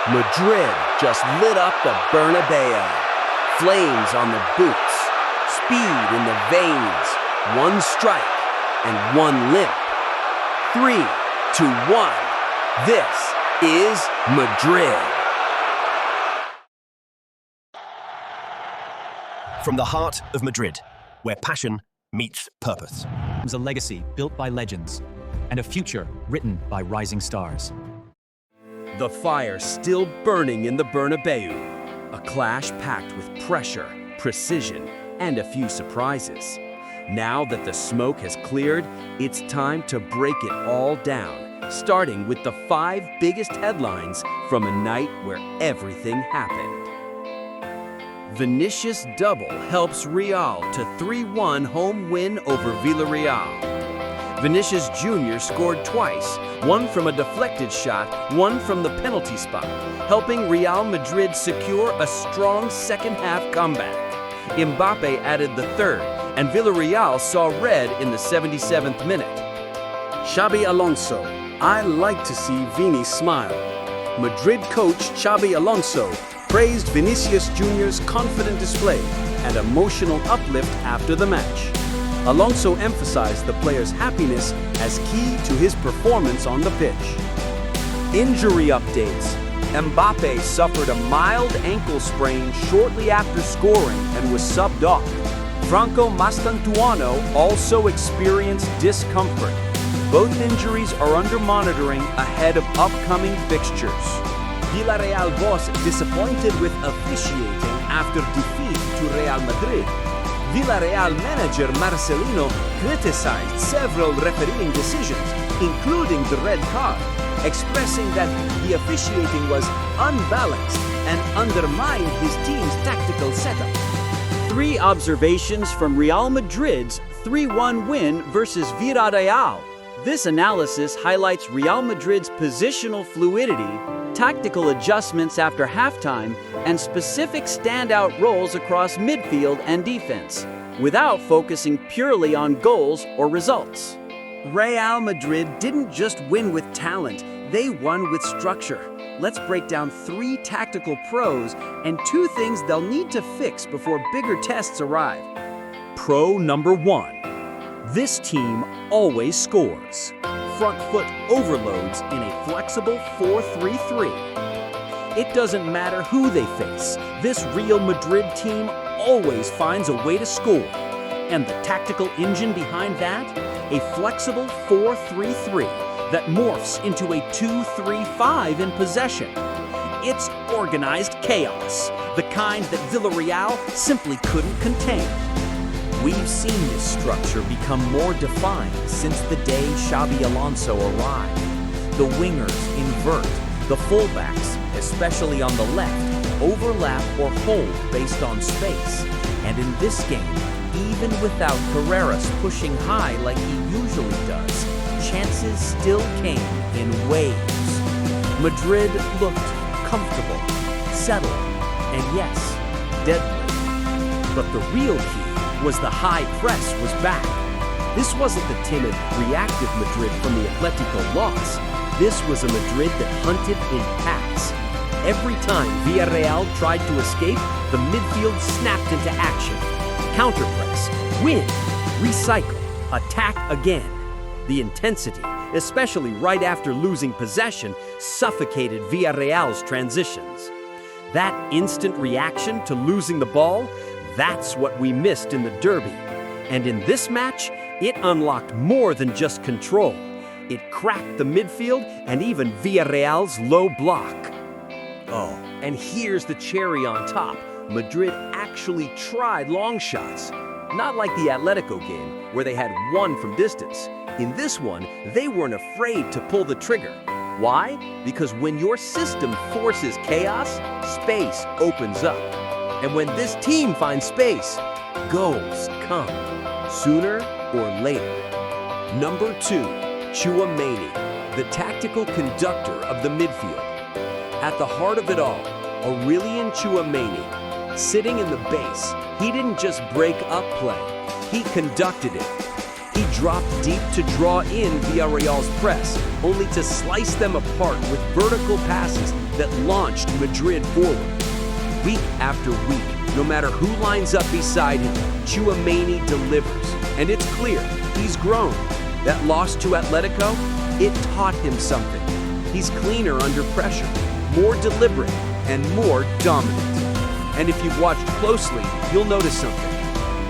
Madrid just lit up the Bernabéu. Flames on the boots, speed in the veins, one strike and one limp. 3, 2, 1. This is Madrid. From the heart of Madrid, where passion meets purpose. It was a legacy built by legends and a future written by rising stars. The fire still burning in the Bernabéu. A clash packed with pressure, precision, and a few surprises. Now that the smoke has cleared, it's time to break it all down, starting with the 5 biggest headlines from a night where everything happened. Vinicius double helps Real to 3-1 home win over Villarreal. Vinicius Jr. scored twice, one from a deflected shot, one from the penalty spot, helping Real Madrid secure a strong second-half comeback. Mbappe added the third, and Villarreal saw red in the 77th minute. Xabi Alonso, I like to see Vini smile. Madrid coach Xabi Alonso praised Vinicius Jr.'s confident display and emotional uplift after the match. Alonso emphasized the player's happiness as key to his performance on the pitch. Injury updates. Mbappe suffered a mild ankle sprain shortly after scoring and was subbed off. Franco Mastantuono also experienced discomfort. Both injuries are under monitoring ahead of upcoming fixtures. Villarreal boss disappointed with officiating after defeat to Real Madrid. Villarreal manager Marcelino criticized several refereeing decisions, including the red card, expressing that the officiating was unbalanced and undermined his team's tactical setup. 3 observations from Real Madrid's 3-1 win versus Villarreal. This analysis highlights Real Madrid's positional fluidity, tactical adjustments after halftime, and specific standout roles across midfield and defense, without focusing purely on goals or results. Real Madrid didn't just win with talent, they won with structure. Let's break down 3 tactical pros and 2 things they'll need to fix before bigger tests arrive. Pro number 1. This team always scores. Front foot overloads in a flexible 4-3-3. It doesn't matter who they face, this Real Madrid team always finds a way to score. And the tactical engine behind that? A flexible 4-3-3 that morphs into a 2-3-5 in possession. It's organized chaos, the kind that Villarreal simply couldn't contain. We've seen this structure become more defined since the day Xabi Alonso arrived. The wingers invert, the fullbacks, especially on the left, overlap or hold based on space. And in this game, even without Carreras pushing high like he usually does, chances still came in waves. Madrid looked comfortable, settled, and yes, deadly. But the real key was the high press was back. This wasn't the timid, reactive Madrid from the Atletico loss. This was a Madrid that hunted in packs. Every time Villarreal tried to escape, the midfield snapped into action. Counterpress, win, recycle, attack again. The intensity, especially right after losing possession, suffocated Villarreal's transitions. That instant reaction to losing the ball, that's what we missed in the derby. And in this match, it unlocked more than just control. It cracked the midfield and even Villarreal's low block. Oh, and here's the cherry on top. Madrid actually tried long shots. Not like the Atletico game, where they had one from distance. In this one, they weren't afraid to pull the trigger. Why? Because when your system forces chaos, space opens up. And when this team finds space, goals come, sooner or later. Number 2, Tchouaméni, the tactical conductor of the midfield. At the heart of it all, Aurelien Tchouaméni, sitting in the base, he didn't just break up play, he conducted it. He He dropped deep to draw in Villarreal's press, only to slice them apart with vertical passes that launched Madrid forward. Week after week, no matter who lines up beside him, Tchouaméni delivers. And it's clear, he's grown. That loss to Atletico, it taught him something. He's cleaner under pressure, more deliberate, and more dominant. And if you've watched closely, you'll notice something.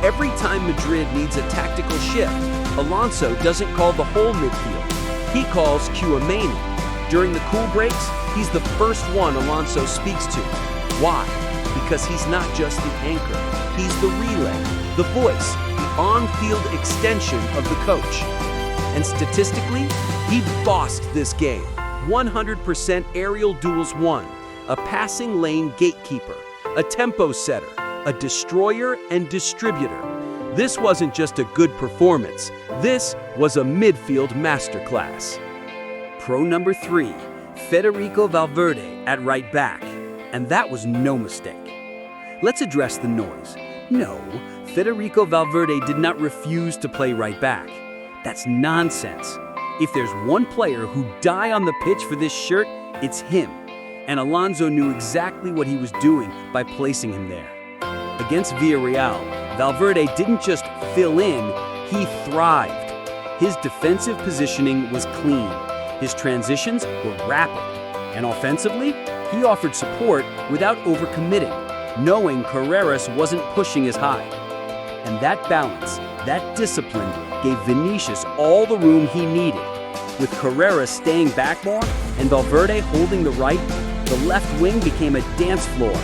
Every time Madrid needs a tactical shift, Alonso doesn't call the whole midfield. He calls Tchouaméni. During the cool breaks, he's the first one Alonso speaks to. Why? Because he's not just the anchor. He's the relay, the voice, the on-field extension of the coach. And statistically, he bossed this game. 100% aerial duels won, a passing lane gatekeeper, a tempo setter, a destroyer and distributor. This wasn't just a good performance. This was a midfield masterclass. Pro number 3, Federico Valverde at right back. And that was no mistake. Let's address the noise. No, Federico Valverde did not refuse to play right back. That's nonsense. If there's one player who died on the pitch for this shirt, it's him. And Alonso knew exactly what he was doing by placing him there. Against Villarreal, Valverde didn't just fill in, he thrived. His defensive positioning was clean. His transitions were rapid. And offensively, he offered support without overcommitting, knowing Carreras wasn't pushing as high. And that balance, that discipline, gave Vinicius all the room he needed. With Carreras staying back more and Valverde holding the right, the left wing became a dance floor.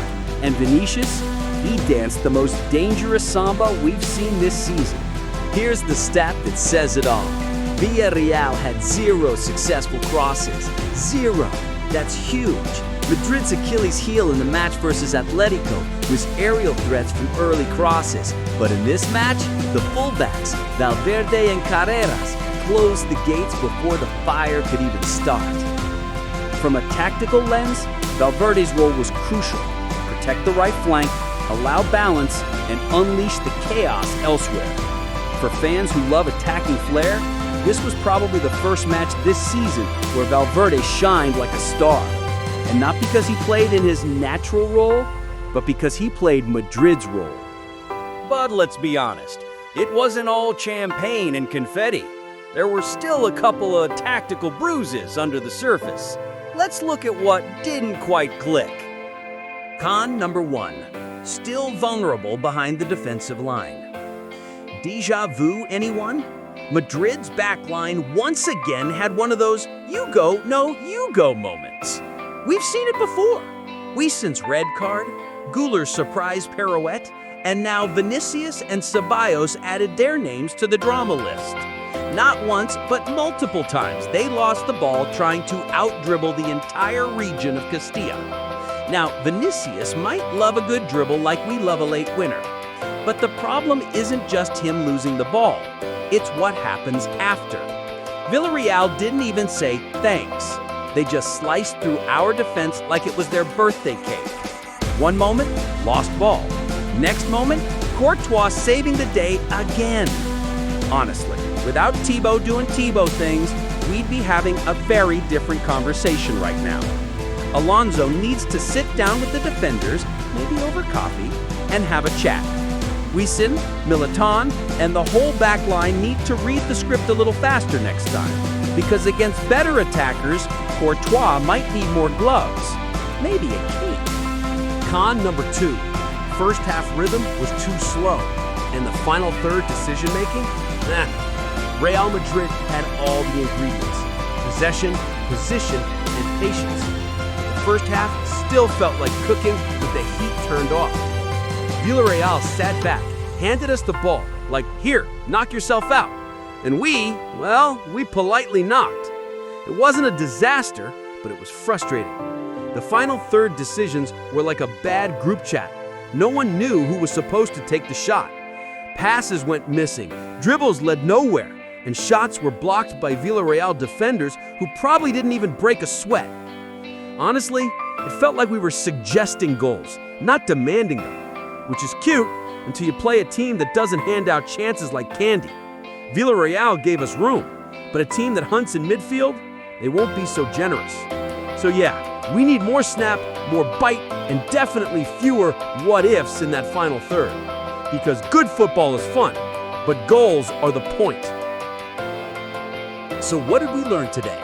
And Vinicius, he danced the most dangerous samba we've seen this season. Here's the stat that says it all. Villarreal had 0 successful crosses. 0. That's huge. Madrid's Achilles heel in the match versus Atletico was aerial threats from early crosses. But in this match, the fullbacks, Valverde and Carreras, closed the gates before the fire could even start. From a tactical lens, Valverde's role was crucial. Protect the right flank, allow balance, and unleash the chaos elsewhere. For fans who love attacking flair, this was probably the first match this season where Valverde shined like a star. And not because he played in his natural role, but because he played Madrid's role. But let's be honest, it wasn't all champagne and confetti. There were still a couple of tactical bruises under the surface. Let's look at what didn't quite click. Con number 1, still vulnerable behind the defensive line. Déjà vu, anyone? Madrid's backline once again had one of those you go, no, you go moments. We've seen it before. Huijsen's red card, Güller's surprise pirouette, and now Vinicius and Ceballos added their names to the drama list. Not once, but multiple times, they lost the ball trying to out-dribble the entire region of Castilla. Now, Vinicius might love a good dribble like we love a late winner. But the problem isn't just him losing the ball. It's what happens after. Villarreal didn't even say thanks. They just sliced through our defense like it was their birthday cake. One moment, lost ball. Next moment, Courtois saving the day again. Honestly, without Thibaut doing Thibaut things, we'd be having a very different conversation right now. Alonso needs to sit down with the defenders, maybe over coffee, and have a chat. Huijsen, Militão, and the whole back line need to read the script a little faster next time. Because against better attackers, Courtois might need more gloves. Maybe a cape. Con number 2. First half rhythm was too slow. And the final third decision-making? Real Madrid had all the ingredients. Possession, position, and patience. The first half still felt like cooking with the heat turned off. Villarreal sat back, handed us the ball, like, here, knock yourself out. And we politely knocked. It wasn't a disaster, but it was frustrating. The final third decisions were like a bad group chat. No one knew who was supposed to take the shot. Passes went missing, dribbles led nowhere, and shots were blocked by Villarreal defenders who probably didn't even break a sweat. Honestly, it felt like we were suggesting goals, not demanding them, which is cute until you play a team that doesn't hand out chances like candy. Villarreal gave us room, but a team that hunts in midfield, they won't be so generous. So yeah, we need more snap, more bite, and definitely fewer what-ifs in that final third. Because good football is fun, but goals are the point. So what did we learn today?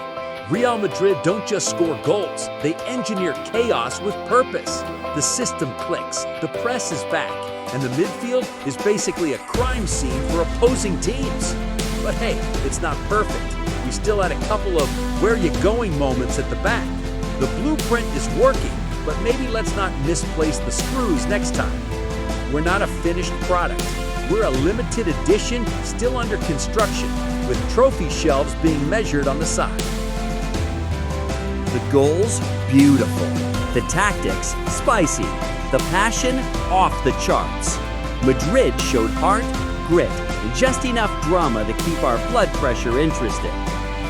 Real Madrid don't just score goals, they engineer chaos with purpose. The system clicks, the press is back, and the midfield is basically a crime scene for opposing teams. But hey, it's not perfect. We still had a couple of where-you-going moments at the back. The blueprint is working, but maybe let's not misplace the screws next time. We're not a finished product. We're a limited edition still under construction, with trophy shelves being measured on the side. The goals, beautiful. The tactics, spicy. The passion, off the charts. Madrid showed heart, grit, and just enough drama to keep our blood pressure interested.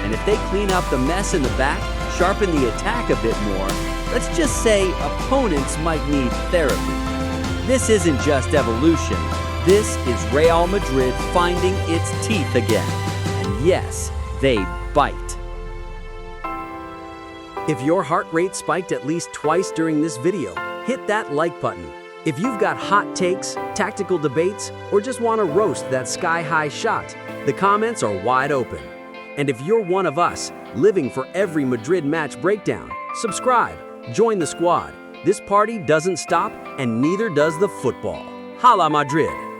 And if they clean up the mess in the back, sharpen the attack a bit more, let's just say opponents might need therapy. This isn't just evolution. This is Real Madrid finding its teeth again. And yes, they bite. If your heart rate spiked at least twice during this video, hit that like button. If you've got hot takes, tactical debates, or just want to roast that sky-high shot, the comments are wide open. And if you're one of us, living for every Madrid match breakdown, subscribe, join the squad. This party doesn't stop, and neither does the football. Hala Madrid!